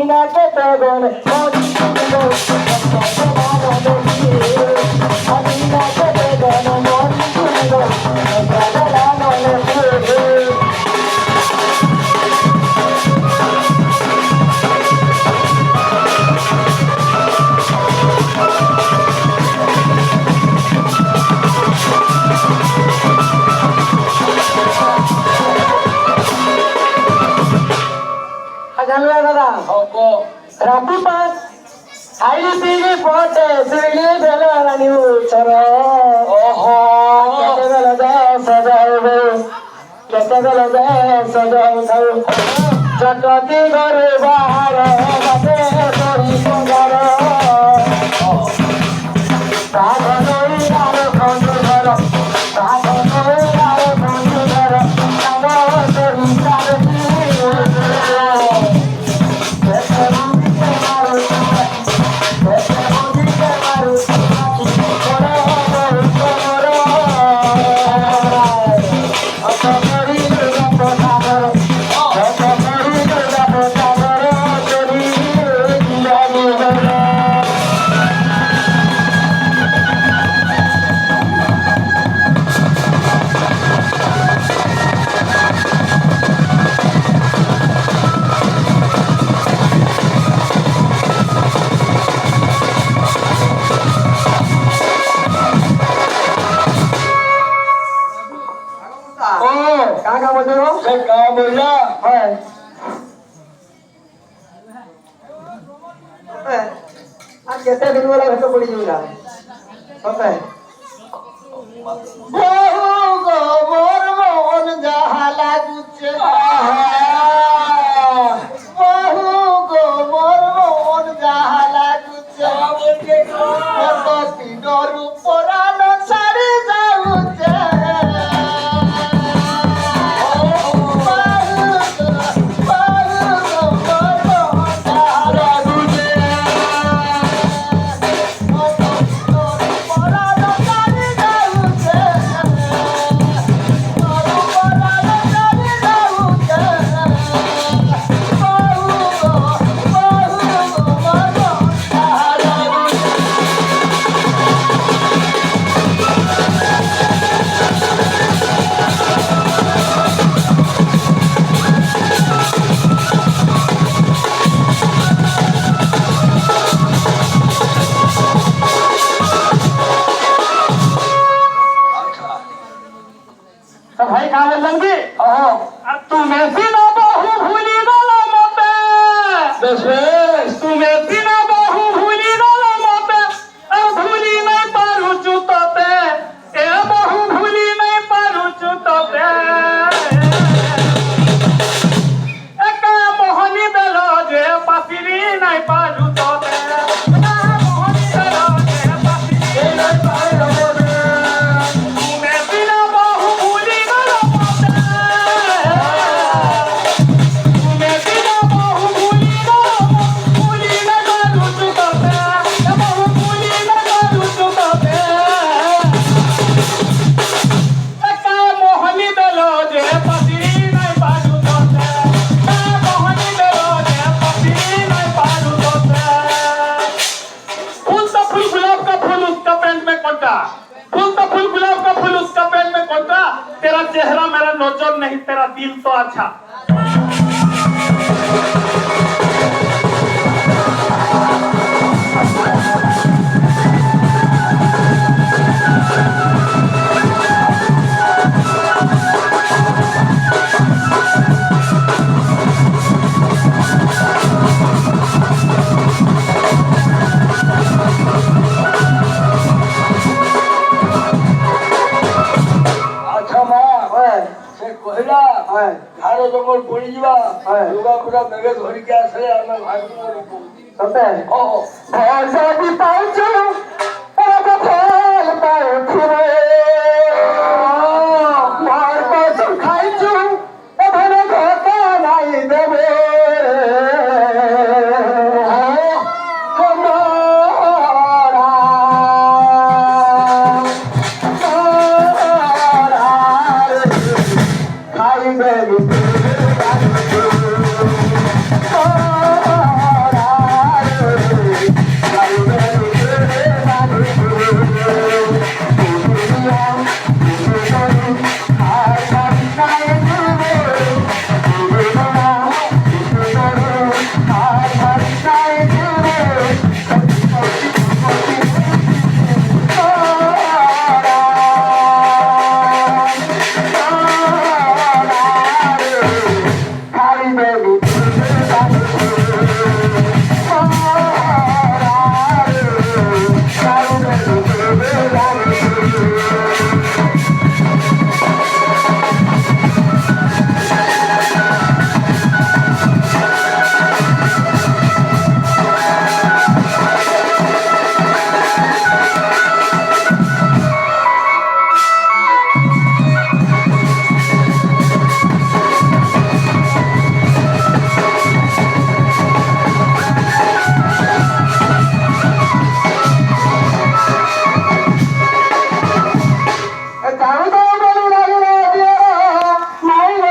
না কেটে গেলে আমি না কেটে গেল মন দাদা রাতি পাঁচ আইলি পিলি পথে সুইলি বেলা নিউ চর কেটে গেল দে সজাইবে কেটে গেল দে সজাই থাও চটতি ঘরে বাহার বাদে করি সঙ্গার সাধনই আর বন্ধু ঘর সাধনই আর বন্ধু ঘর আমার করি সারতি কেতে দিন বলা ভেতর পড়ি যাইলা সতে বহু গো মোর মন যাহা লাগুছে বহু গো মোর মন যাহা লাগুছে কত দিনর পরাণ ছাড়ি যাউছে भाई कहा बोलन की तुम्हें बिना बहु भूली गलो मोते तुम्हें बिना बहु भूली गलो मोते भूली नहीं पारू चुतते ए बहु भूली नहीं पारू चुतते एक मोहनी दलो जे पासिरी नहीं पारू तोते मोहनी दलो जे पासिरी नहीं पारू तुम्हें बिना बहु भूली तेरा चेहरा मेरा नजर नहीं तेरा दिल तो अच्छा जंगल पड़ी जीवा दुर्गा पूरा मेघे धरी के आसले आमे भागी मरिबो सते भैसा भी पाउछु अब फल पाउछु रे मार पास खाइछु एभरे घटा नाही देबे Oh